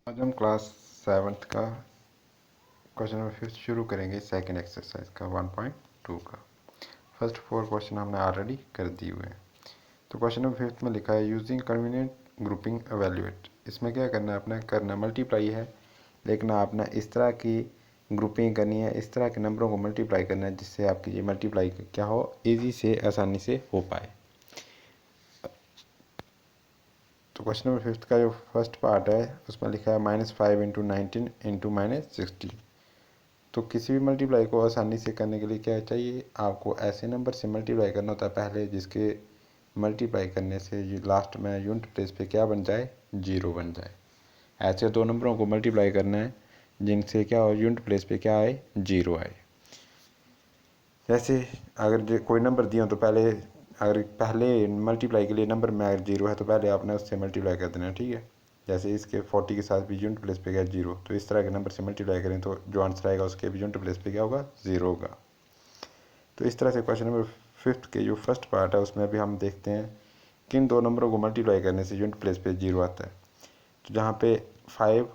आज हम class 7th का क्वेश्चन नंबर 5 शुरू करेंगे सेकंड एक्सरसाइज का 1.2 का। फर्स्ट 4 क्वेश्चन हमने ऑलरेडी कर दिए हुए हैं। तो क्वेश्चन नंबर 5 में लिखा है यूजिंग कन्वीनियंट ग्रुपिंग एवेल्यूएट। इसमें क्या करना है, अपना करना मल्टीप्लाई है, लेकिन आपने इस तरह की ग्रुपिंग करनी है, इस तरह के नंबरों को मल्टीप्लाई करना है जिससे आपकी ये मल्टीप्लाई क्या हो, ईजी से आसानी से हो पाए। तो क्वेश्चन नंबर 5 का जो फर्स्ट पार्ट है उसमें लिखा है -5 इंटू 19 इंटू -60। तो किसी भी मल्टीप्लाई को आसानी से करने के लिए क्या चाहिए, आपको ऐसे नंबर से मल्टीप्लाई करना होता है पहले जिसके मल्टीप्लाई करने से लास्ट में यूनिट प्लेस पे क्या बन जाए, जीरो बन जाए। ऐसे दो नंबरों को मल्टीप्लाई करना है जिनसे क्या हो, यूनिट प्लेस पे क्या आए, जीरो आए। जैसे अगर कोई नंबर दिया हो तो अगर पहले मल्टीप्लाई के लिए नंबर में अगर जीरो है तो पहले आपने उससे मल्टीप्लाई कर देना है, ठीक है। जैसे इसके 40 के साथ भी यूनिट प्लेस पे गया जीरो, तो इस तरह के नंबर से मल्टीप्लाई करें तो जो आंसर आएगा उसके भी यूनिट प्लेस पे क्या होगा, जीरो होगा। तो इस तरह से क्वेश्चन नंबर 5 के जो फर्स्ट पार्ट है उसमें भी हम देखते हैं किन दो नंबरों को मल्टीप्लाई करने से यूनिट प्लेस पे जीरो आता है। तो जहाँ पे 5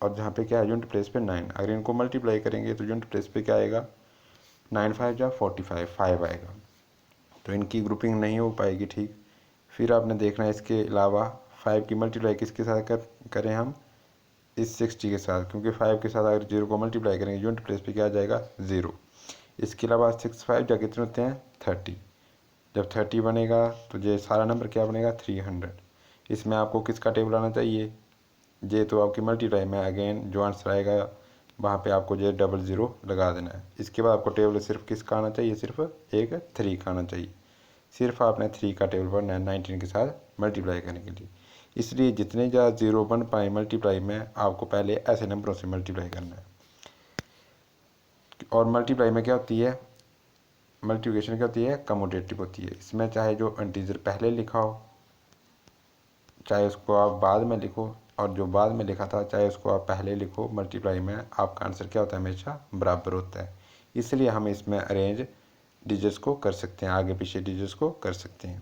और जहाँ पे क्या है यूनिट प्लेस पे 9, अगर इनको मल्टीप्लाई करेंगे तो यूनिट प्लेस पे क्या आएगा, 9 5 जा 45, 5 आएगा। तो इनकी ग्रुपिंग नहीं हो पाएगी, ठीक। फिर आपने देखना है इसके अलावा 5 की मल्टीप्लाई किसके साथ करें हम, इस 60 के साथ, क्योंकि 5 के साथ अगर जीरो को मल्टीप्लाई करेंगे यूनिट प्लेस पे क्या आ जाएगा, ज़ीरो। इसके अलावा 6 5 जा कितने होते हैं, 30। जब 30 बनेगा तो ये सारा नंबर क्या बनेगा, 300। इसमें आपको किसका टेबल आना चाहिए, ये तो आपकी मल्टीप्लाई में अगेन जो आंसर आएगा वहाँ पे आपको ये डबल ज़ीरो लगा देना है। इसके बाद आपको टेबल सिर्फ किसका आना चाहिए, सिर्फ एक 3 का आना चाहिए। सिर्फ आपने 3 का टेबल पढ़ना है 19 के साथ मल्टीप्लाई करने के लिए। इसलिए जितने ज़्यादा ज़ीरो बन पाए मल्टीप्लाई में, आपको पहले ऐसे नंबरों से मल्टीप्लाई करना है। और मल्टीप्लाई में क्या होती है, मल्टीप्लिकेशन क्या होती है, कम्यूटेटिव होती है। इसमें चाहे जो इंटीजर पहले लिखा हो, चाहे उसको आप बाद में लिखो, और जो बाद में लिखा था चाहे उसको आप पहले लिखो, मल्टीप्लाई में आपका आंसर क्या होता है, हमेशा बराबर होता है। इसलिए हम इसमें अरेंज डिजिट्स को कर सकते हैं, आगे पीछे डिजिट्स को कर सकते हैं।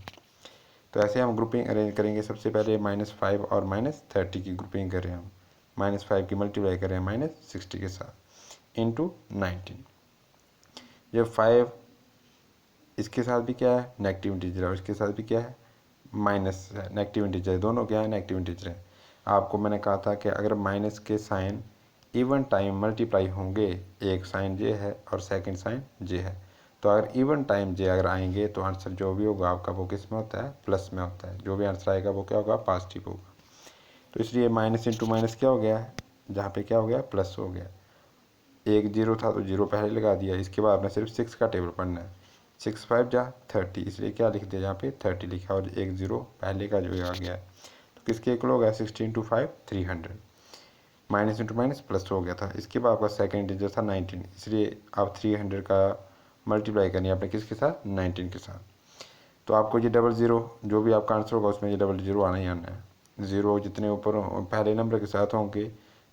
तो ऐसे हम ग्रुपिंग अरेंज करेंगे। सबसे पहले -5 और -30 की ग्रुपिंग कर रहे हैं हम। -5 की मल्टीप्लाई कर रहे हैं -60 के साथ इंटू 19। जब 5 इसके साथ भी क्या है, नेगेटिव इंटीजर है, और इसके साथ भी क्या है, माइनस है, नेगेटिव इंटीजर है, दोनों क्या है, नेगेटिव इंटीजर है। आपको मैंने कहा था कि अगर माइनस के साइन इवन टाइम मल्टीप्लाई होंगे, एक साइन ये है और सेकंड साइन ये है, तो अगर इवन टाइम जे अगर आएंगे तो आंसर जो भी होगा आपका वो किस में होता है, प्लस में होता है। जो भी आंसर आएगा वो क्या होगा, पॉजिटिव होगा। तो इसलिए माइनस इंटू माइनस क्या हो गया, जहाँ पे क्या हो गया, प्लस हो गया। एक जीरो था तो जीरो पहले लगा दिया। इसके बाद आपने सिर्फ 6 का टेबल पढ़ना है। 6 5 जा 30, इसलिए क्या लिख दिया, यहाँ पे 30 लिखा और एक जीरो पहले का जो आ गया है। तो किसके इक्वल हो गया, 16 into 5 300। Minus into minus plus हो गया था। इसके बाद आपका सेकंड इंटीजर था 19, इसलिए आप 300 का मल्टीप्लाई करनी है आपने किसके साथ, 19 के साथ। तो आपको ये डबल ज़ीरो जो भी आपका आंसर होगा उसमें ये डबल ज़ीरो आना ही आना है। ज़ीरो जितने ऊपर पहले नंबर के साथ होंगे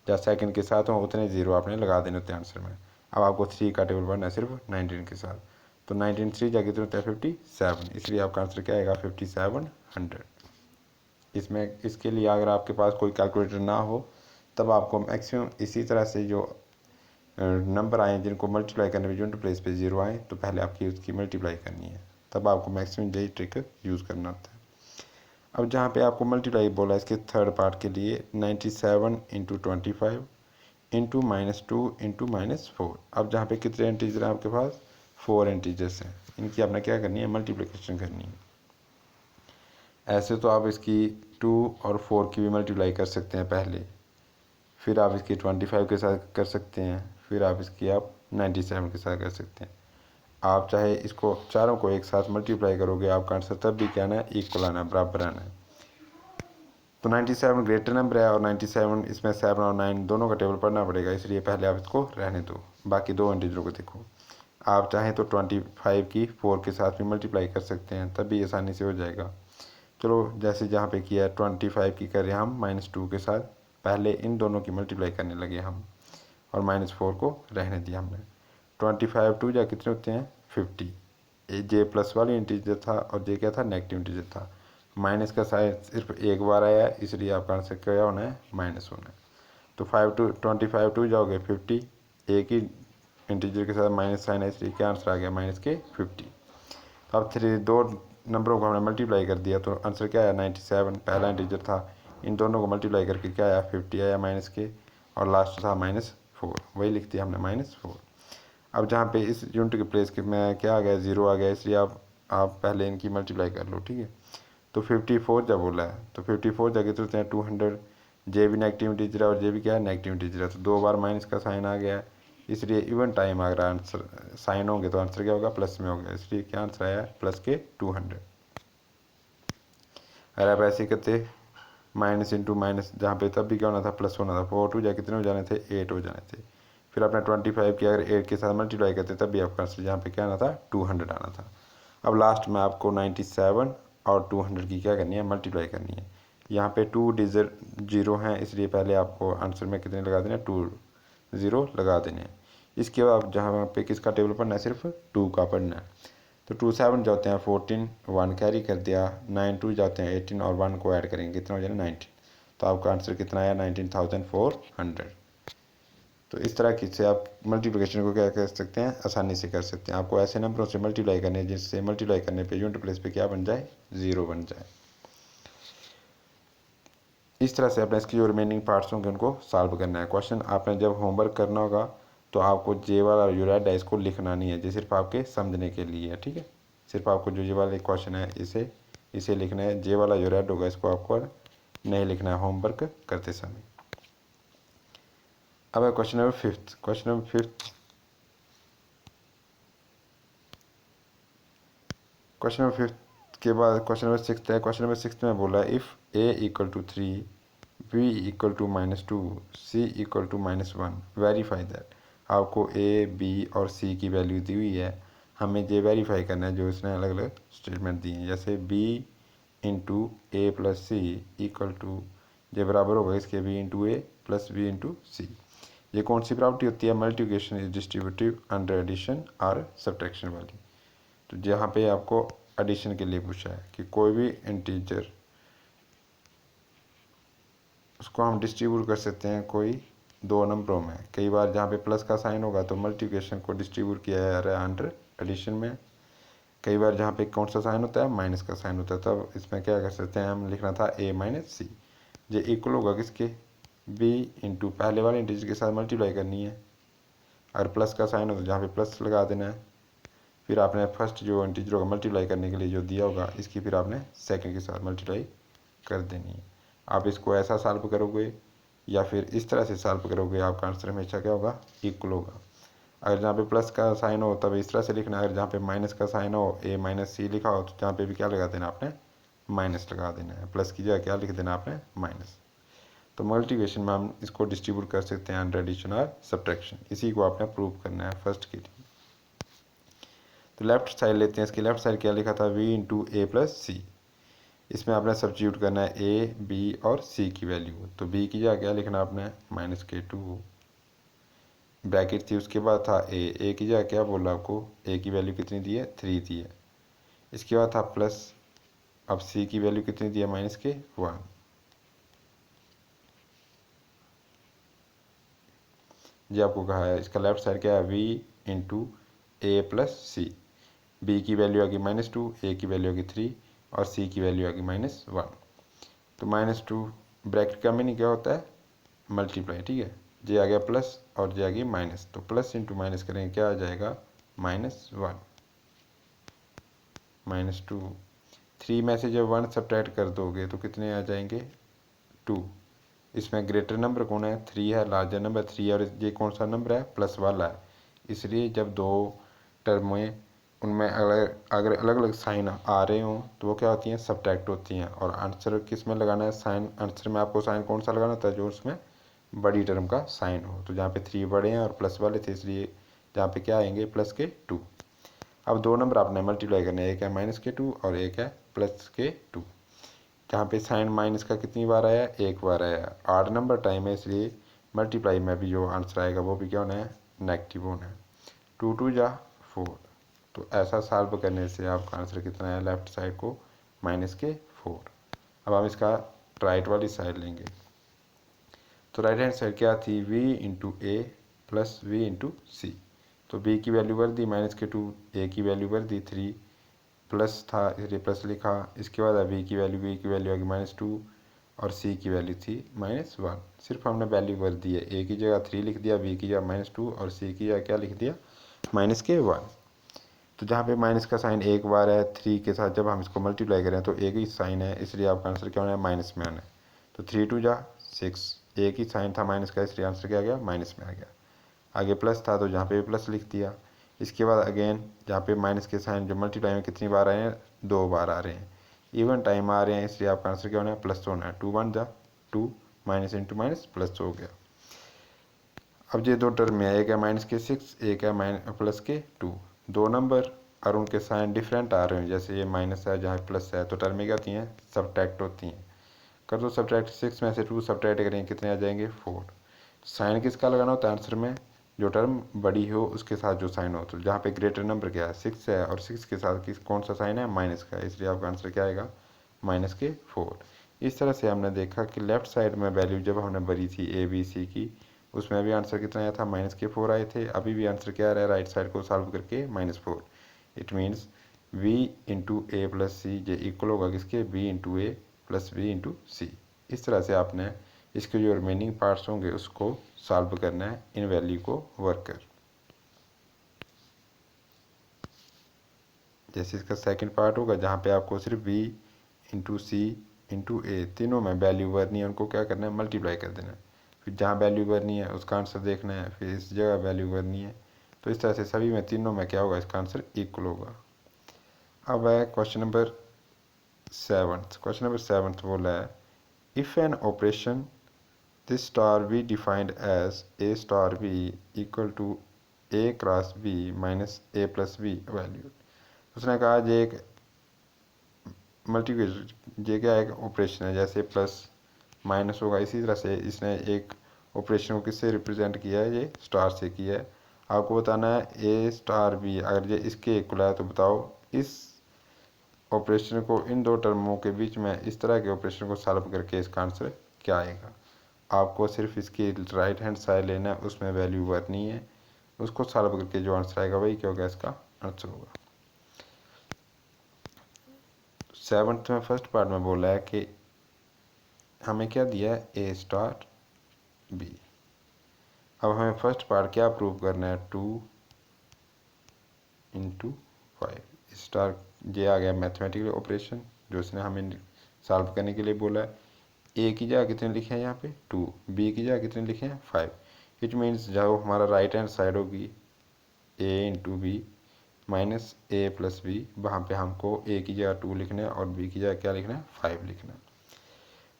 या सेकंड के साथ हों उतने ज़ीरो आपने लगा देने होते हैं आंसर में। अब आपको 3 का टेबल बनना है सिर्फ 19 के साथ। तो 19 3 जा कितने होते हैं, 57, इसलिए आपका आंसर क्या आएगा, 5700। इसमें इसके लिए अगर आपके पास कोई कैलकुलेटर ना हो तब आपको मैक्सिमम इसी तरह से जो नंबर आए जिनको मल्टीप्लाई करने में यूनिट प्लेस पे जीरो आए तो पहले आपकी उसकी मल्टीप्लाई करनी है, तब आपको मैक्सिमम यही ट्रिक यूज़ करना होता है। अब जहाँ पे आपको मल्टीप्लाई बोला इसके थर्ड पार्ट के लिए 97 इंटू 25 इंटू -2 इंटू -4। अब जहाँ पे कितने इंटीजर हैं आपके पास, 4 इंटीजर्स हैं, इनकी आपने क्या करनी है, मल्टीप्लिकेशन करनी है। ऐसे तो आप इसकी 2 और 4 की भी मल्टीप्लाई कर सकते हैं पहले, फिर आप इसकी 25 के साथ कर सकते हैं, फिर आप इसकी 97 के साथ कर सकते हैं। आप चाहे इसको चारों को एक साथ मल्टीप्लाई करोगे आपका आंसर तब भी क्या आना है, इक्वल आना है, बराबर आना है। तो 97 ग्रेटर नंबर है और 97 इसमें 7 और 9 दोनों का टेबल पढ़ना पड़ेगा, इसलिए पहले आप इसको रहने दो, बाकी दो इंटीजरों को देखो। आप चाहें तो 25 की 4 के साथ भी मल्टीप्लाई कर सकते हैं, तब भी आसानी से हो जाएगा। चलो जैसे जहाँ पे किया है 25 की कर रहे हैं हम -2 के साथ, पहले इन दोनों की मल्टीप्लाई करने लगे हम और -4 को रहने दिया हमने। 25 2 जा कितने होते हैं, 50। जे प्लस वाली इंटीजर था और जे क्या था, नेगेटिव इंटीजर था। माइनस का साइन सिर्फ एक बार आया है, इसलिए आपका आंसर क्या होना है, माइनस होना है। तो 25 जाओगे 50, एक ही इंटीजर के साथ माइनस साइन है, इसलिए क्या आंसर आ गया, माइनस के 50। तो अब दो नंबरों को हमने मल्टीप्लाई कर दिया, तो आंसर क्या आया, 97। पहला इंटीजर था, इन दोनों को मल्टीप्लाई करके क्या आया, 50 आया माइनस के, और लास्ट था -4, वही लिख दिया हमने -4। अब जहाँ पे इस यूनिट के प्लेस के में क्या आ गया, 0 आ गया, इसलिए आप पहले इनकी मल्टीप्लाई कर लो, ठीक है। तो 54 जब बोला है, तो 54 जगह तो 200, जे भी नेगेटिव इंटीजर है और जे भी क्या है, नेगेटिव इंटीजर है, तो दो बार माइनस का साइन आ गया है, इसलिए इवन टाइम आ रहा है आंसर, साइन होंगे तो आंसर क्या होगा, प्लस में होगा, इसलिए क्या आंसर आया, प्लस के 200। अगर आप ऐसे करते माइनस इंटू माइनस, जहाँ पे तब भी क्या होना था, प्लस होना था, 4 2 जा कितने हो जाने थे, 8 हो जाने थे। फिर आपने 25 की अगर 8 के साथ मल्टीप्लाई करते तब भी आपका आंसर यहाँ पे क्या आना था, 200 आना था। अब लास्ट में आपको 97 और 200 की क्या करनी है, मल्टीप्लाई करनी है। यहाँ पे 2 डिजिट 0 हैं, इसलिए पहले आपको आंसर में कितने लगा देने, 2 0 लगा देने हैं। इसके बाद जहाँ पे किसका टेबल पढ़ना है, सिर्फ 2 का पढ़ना है। तो 2 7 जाते हैं 14, 1 कैरी कर दिया, 9 2 जाते हैं 18 और 1 को ऐड करेंगे, कितना हो जाएगा, 19। तो आपका आंसर कितना आया, 19,400। तो इस तरह की से आप मल्टीप्लिकेशन को क्या कर सकते हैं, आसानी से कर सकते हैं। आपको ऐसे नंबरों से मल्टीप्लाई करने हैं जिससे मल्टीप्लाई करने पे यूनिट प्लेस पे क्या बन जाए, 0 बन जाए। इस तरह से अपने इसकी जो रिमेनिंग पार्ट्स होंगे उनको सॉल्व करना है। क्वेश्चन आपने जब होमवर्क करना होगा तो आपको जे वाला जो रेड है इसको लिखना नहीं है, ये सिर्फ आपके समझने के लिए है, ठीक है। सिर्फ आपको जो ये वाला क्वेश्चन है इसे लिखना है, जे वाला जो रेड होगा इसको आपको नहीं लिखना है होमवर्क करते समय। अब है question number 5। Question number 5, question number 5 के बाद क्वेश्चन नंबर 6 है। क्वेश्चन नंबर 6 में बोला if a equal to 3, b equal to -2, c equal to -1, वेरीफाई दैट। आपको a b और c की वैल्यू दी हुई है, हमें ये वेरीफाई करना है जो इसने अलग अलग स्टेटमेंट दी हैं। जैसे b into A plus c equal to, ये बराबर होगा इसके b इंटू ए प्लस b इंटू सी। ये कौन सी प्रॉपर्टी होती है, multiplication is distributive under addition और सब्ट्रैक्शन वाली। तो जहाँ पे आपको एडिशन के लिए पूछा है कि कोई भी इंटीजर उसको हम डिस्ट्रीब्यूट कर सकते हैं कोई दो नंबरों में। कई बार जहाँ पे प्लस का साइन होगा तो मल्टीप्लिकेशन को डिस्ट्रीब्यूट किया जा रहा है अंडर एडिशन में। कई बार जहाँ पे कौन सा साइन होता है, माइनस का साइन होता है, तब इसमें क्या कर सकते हैं, हम लिखना था a माइनस सी। ये इक्वल होगा किसके, b इंटू पहले वाले इंटीजर के साथ मल्टीप्लाई करनी है। अगर प्लस का साइन हो तो जहाँ पे प्लस लगा देना है। फिर आपने फर्स्ट जो इंटीजर होगा मल्टीप्लाई करने के लिए जो दिया होगा इसकी फिर आपने सेकंड के साथ मल्टीप्लाई कर देनी है। आप इसको ऐसा सॉल्व करोगे या फिर इस तरह से सॉल्व करोगे, आपका आंसर हमेशा क्या होगा, इक्वल होगा। अगर जहाँ पे प्लस का साइन हो तब इस तरह से लिखना है, अगर जहाँ पे माइनस का साइन हो a माइनस सी लिखा हो तो जहाँ पे भी क्या लगा देना आपने, माइनस लगा देना है। प्लस की जगह क्या लिख देना आपने, माइनस। तो मल्टीप्लिकेशन में हम इसको डिस्ट्रीब्यूट कर सकते हैं अंडर एडिशन और सब्ट्रैक्शन, इसी को आपने प्रूव करना है फर्स्ट के लिए। तो लेफ्ट साइड लेते हैं, इसकी लेफ्ट साइड क्या लिखा था, v इंटू ए प्लस सी। इसमें आपने सब्स्टिट्यूट करना है a b और c की वैल्यू। तो b की जगह क्या लिखना आपने, -k2, ब्रैकेट थी, उसके बाद था a की जगह क्या बोला आपको, a की वैल्यू कितनी दी है, 3 दी है। इसके बाद था प्लस, अब c की वैल्यू कितनी दी है, -1। ये आपको कहा है। इसका लेफ्ट साइड क्या है, v इंटू ए प्लस सी। बी की वैल्यू आ गई -2, ए की वैल्यू आ गई 3 और सी की वैल्यू आ गई -1। तो -2 ब्रैकेट का मीनिंग क्या होता है, मल्टीप्लाई, ठीक है। जे आ गया प्लस और जे आ गई माइनस, तो प्लस इंटू माइनस करेंगे क्या आ जाएगा, -1 -2। 3 में से जब 1 सब्ट्रैक्ट कर दोगे तो कितने आ जाएंगे, 2। इसमें ग्रेटर नंबर कौन है, 3 है, लार्जर नंबर 3 है, और ये कौन सा नंबर है, प्लस वाला है। इसलिए जब दो टर्में उनमें अगर अलग अलग साइन आ रहे हों तो वो क्या होती हैं, सब्ट्रैक्ट होती हैं। और आंसर किस में लगाना है, साइन, आंसर में आपको साइन कौन सा लगाना था, जो उसमें बड़ी टर्म का साइन हो। तो जहाँ पे 3 बड़े हैं और प्लस वाले थे, इसलिए जहाँ पे क्या आएंगे, +2। अब दो नंबर आपने मल्टीप्लाई करने हैं, एक है -2 और एक है +2। जहाँ पे साइन माइनस का कितनी बार आया, एक बार आया। आड नंबर टाइम है, इसलिए मल्टीप्लाई में भी जो आंसर आएगा वो भी क्या होना है, नेगेटिव होना है। 2 2 जा 4। तो ऐसा सॉल्व करने से आपका आंसर कितना है, लेफ्ट साइड को -4 4। अब हम इसका राइट वाली साइड लेंगे, तो राइट हैंड साइड क्या थी, v इंटू ए प्लस वी इंटू सी। तो b की वैल्यू भर दी -2, a की वैल्यू भर दी 3, प्लस था इसलिए प्लस लिखा। इसके बाद v की वैल्यू आ गई -2 और c की वैल्यू थी -1। सिर्फ हमने वैल्यू भर दी है, a की जगह 3 लिख दिया, b की जगह -2 और c की जगह क्या लिख दिया, -1। तो जहाँ पे माइनस का साइन एक बार है 3 के साथ, जब हम इसको मल्टीप्लाई करें तो एक ही साइन है, इसलिए आपका आंसर क्या होना है, माइनस में आना है। तो 3 2 जा 6, एक ही साइन था माइनस का, इसलिए आंसर क्या आ गया, माइनस में आ गया। आगे प्लस था तो जहाँ पे प्लस लिख दिया। इसके बाद अगेन जहाँ पे माइनस के साइन जो मल्टीप्लाई में कितनी बार आए हैं, 2 बार आ रहे हैं, इवन टाइम आ रहे हैं, इसलिए आपका आंसर क्या होना है, प्लस होना है। 2 1 जा 2, माइनस इंटू माइनस प्लस हो गया। अब ये दो टर्म में है, एक है -6, एक है प्लस के 2, दो नंबर और उनके साइन डिफरेंट आ रहे हैं, जैसे ये माइनस है जहाँ प्लस है, तो टर्म में क्या होती हैं, सब्ट्रैक्ट होती हैं। कर दो सब्ट्रैक्ट, 6 में से 2 सब्ट्रैक्ट करेंगे कितने आ जाएंगे, 4। साइन किसका लगाना होता है आंसर में, जो टर्म बड़ी हो उसके साथ जो साइन हो। तो जहाँ पे ग्रेटर नंबर क्या है, 6 है और 6 के साथ कौन सा साइन है, माइनस का, इसलिए आपका आंसर क्या आएगा, -4। इस तरह से हमने देखा कि लेफ्ट साइड में वैल्यू जब हमने भरी थी ए बी सी की, उसमें भी आंसर कितना आया था, -4 आए थे। अभी भी आंसर क्या आ रहा है, राइट साइड को सॉल्व करके -4। It means v into A plus C ये इक्वल होगा किसके, b इंटू ए प्लस b इंटू सी। इस तरह से आपने इसके जो रिमेनिंग पार्ट्स होंगे उसको सॉल्व करना है इन वैल्यू को वर्क कर। जैसे इसका सेकंड पार्ट होगा जहाँ पे आपको सिर्फ b इंटू सी इंटू ए तीनों में वैल्यू भरनी है, उनको क्या करना है, मल्टीप्लाई कर देना है। फिर जहाँ वैल्यू भरनी है उसका आंसर देखना है, फिर इस जगह वैल्यू भरनी है। तो इस तरह से सभी में तीनों में क्या होगा, इसका आंसर इक्वल होगा। अब है क्वेश्चन नंबर 7। क्वेश्चन नंबर 7 बोला है, if an operation this star be defined as a star b equal to a cross b minus a plus b value. उसने कहा ये एक मल्टीप्लिकेशन, ये क्या एक ऑपरेशन है, जैसे प्लस माइनस होगा, इसी तरह से इसने एक ऑपरेशन को किससे रिप्रेजेंट किया है, ये स्टार से किया है। आपको बताना है ए स्टार बी अगर ये इसके इक्वल है तो बताओ इस ऑपरेशन को इन दो टर्मों के बीच में इस तरह के ऑपरेशन को सॉल्व करके इसका आंसर क्या आएगा। आपको सिर्फ इसकी राइट हैंड साइड लेना है, उसमें वैल्यू भरनी है, उसको सॉल्व करके जो आंसर आएगा वही क्या होगा, इसका आंसर होगा। 7th में फर्स्ट पार्ट में बोला है कि हमें क्या दिया है, ए स्टार बी। अब हमें फर्स्ट पार्ट क्या प्रूव करना है, 2 इंटू 5 स्टार। ये आ गया मैथमेटिकल ऑपरेशन जो इसने हमें सॉल्व करने के लिए बोला है। ए की जगह कितने लिखे हैं यहाँ पे 2, बी की जगह कितने लिखे हैं 5। इट मीन्स जो हमारा राइट हैंड साइड होगी ए इंटू बी माइनस ए प्लस बी, वहाँ पे हमको ए की जगह 2 लिखना है और बी की जगह क्या लिखना है, 5 लिखना है।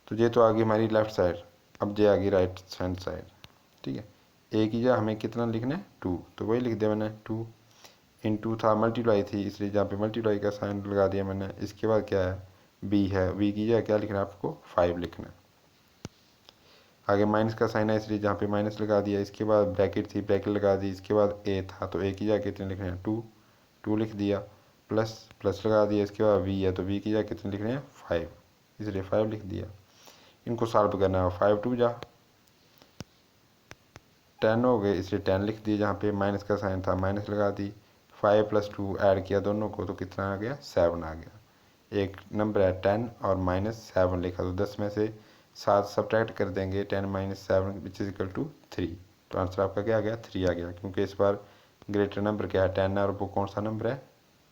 तो ये तो आ गई हमारी लेफ्ट साइड। अब ये आ गई राइट हैंड साइड, ठीक है। ए की जगह हमें कितना लिखना है 2, तो वही लिख दिया मैंने 2 इंटू था मल्टीप्लाई थी, इसलिए जहाँ पे मल्टीप्लाई का साइन लगा दिया मैंने। इसके बाद क्या है, बी है, बी की जगह क्या लिखना है आपको 5 लिखना है। आगे माइनस का साइन है इसलिए जहाँ पे माइनस लगा दिया। इसके बाद ब्रैकेट थी, ब्रैकेट लगा दी। इसके बाद ए था तो ए की जगह कितने लिखने हैं 2 लिख दिया, प्लस प्लस लगा दिया। इसके बाद वी है तो वी की जगह कितने लिखने हैं 5, इसलिए 5 लिख दिया। इनको सॉल्व करना है, 5 2 जा 10 हो गए, इसलिए 10 लिख दिए। जहाँ पे माइनस का साइन था माइनस लगा दी, 5 प्लस 2 ऐड किया दोनों को तो कितना आ गया 7 आ गया। एक नंबर है 10 और -7 लिखा, तो 10 में से 7 सब्ट्रैक्ट कर देंगे, 10 - 7 विच इज इक्वल टू 3। तो आंसर आपका क्या आ गया 3 आ गया, क्योंकि इस बार ग्रेटर नंबर क्या है 10 है और वो कौन सा नंबर है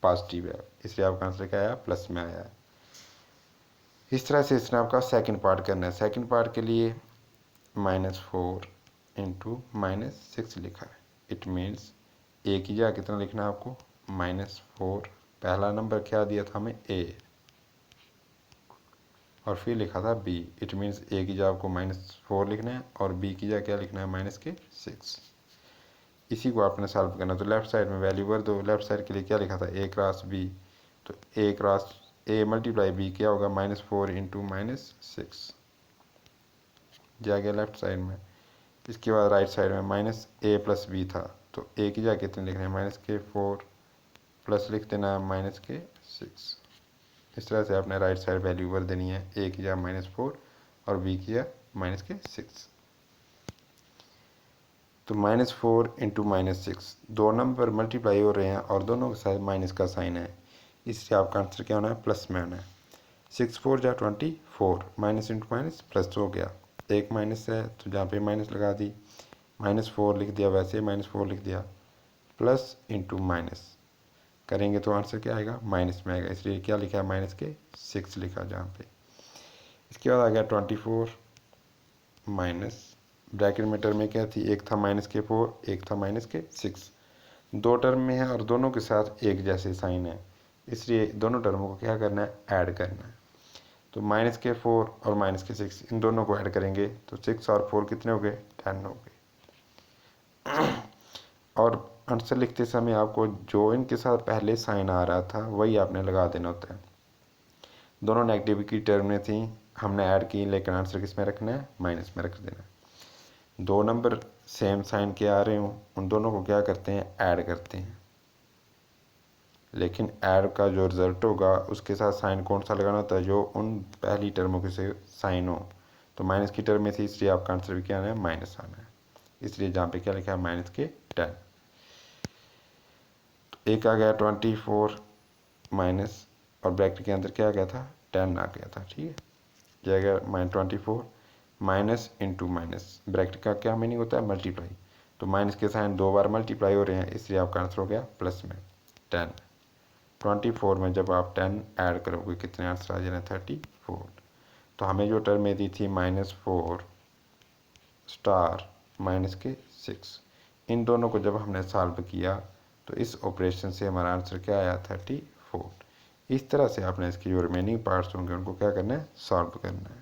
पॉजिटिव है, इसलिए आपका आंसर क्या आया प्लस में आया है। इस तरह से इसने आपका सेकंड पार्ट करना है। सेकंड पार्ट के लिए -4 इंटू -6 लिखा है। इट मीन्स ए की जगह कितना लिखना है आपको -4, पहला नंबर क्या दिया था हमें ए और फिर लिखा था बी। इट मीन्स ए की जगह आपको -4 लिखना है और बी की जगह क्या लिखना है -6। इसी को आपने सॉल्व करना। तो लेफ्ट साइड में वैल्यू भर दो। लेफ्ट साइड के लिए क्या लिखा था ए क्रॉस बी, तो ए क्रॉस ए मल्टीप्लाई बी क्या होगा -4 इंटू -6 जा गया लेफ्ट साइड में। इसके बाद राइट साइड में -a प्लस बी था, तो ए की जगह कितने लिखने हैं -4 प्लस लिख देना -6। इस तरह से आपने राइट साइड वैल्यू भर देनी है। ए किया -4 और बी किया -6। तो -4 इंटू -6 दो नंबर मल्टीप्लाई हो रहे हैं और दोनों के साथ माइनस का साइन है, इसलिए आपका आंसर क्या होना है, प्लस में होना है। 6 4 जा 24, माइनस इंटू माइनस प्लस हो गया, एक माइनस है तो जहाँ पे माइनस लगा दी, -4 लिख दिया, वैसे -4 लिख दिया, प्लस इंटू माइनस करेंगे तो आंसर क्या आएगा, माइनस में आएगा, इसलिए क्या लिखा है, -6 लिखा जहाँ पे। इसके बाद आ गया 24 माइनस, ब्रैकेट में टर्म में क्या थी, एक था -4 एक था -6, दो टर्म में है और दोनों के साथ एक जैसे साइन है, इसलिए दोनों टर्मों को क्या करना है, ऐड करना है। तो -4 और -6 इन दोनों को ऐड करेंगे तो 6 और 4 कितने हो गए, 10 हो गए। और आंसर लिखते समय आपको जो इनके साथ पहले साइन आ रहा था वही आपने लगा देना होता है। दोनों नेगेटिव की टर्म में थी, हमने ऐड की, लेकिन आंसर किस में रखना है, माइनस में रख देना है। दो नंबर सेम साइन के आ रहे हों, उन दोनों को क्या करते हैं, ऐड करते हैं, लेकिन ऐड का जो रिजल्ट होगा उसके साथ साइन कौन सा लगाना होता है, जो उन पहली टर्मों के से साइन हो। तो माइनस की टर्म में थी, इसलिए आपका आंसर भी क्या आना है, माइनस आना है, इसलिए जहाँ पे क्या लिखा है, -10। तो एक आ गया 24 माइनस और ब्रैकेट के अंदर क्या आ गया था, 10 आ गया था, ठीक है। यह आ गया -24 माइनस इंटू माइनस, ब्रैकेट का क्या मीनिंग होता है, मल्टीप्लाई, तो माइनस के साइन दो बार मल्टीप्लाई हो रहे हैं, इसलिए आपका आंसर हो गया प्लस में 10। 24 में जब आप 10 ऐड करोगे कितने आंसर आ जाना, 34। तो हमें जो टर्म में दी थी -4 स्टार -6, इन दोनों को जब हमने सॉल्व किया तो इस ऑपरेशन से हमारा आंसर क्या आया, 34। इस तरह से आपने इसकी जो रिमेनिंग पार्ट्स होंगे उनको क्या करना है, सॉल्व करना है।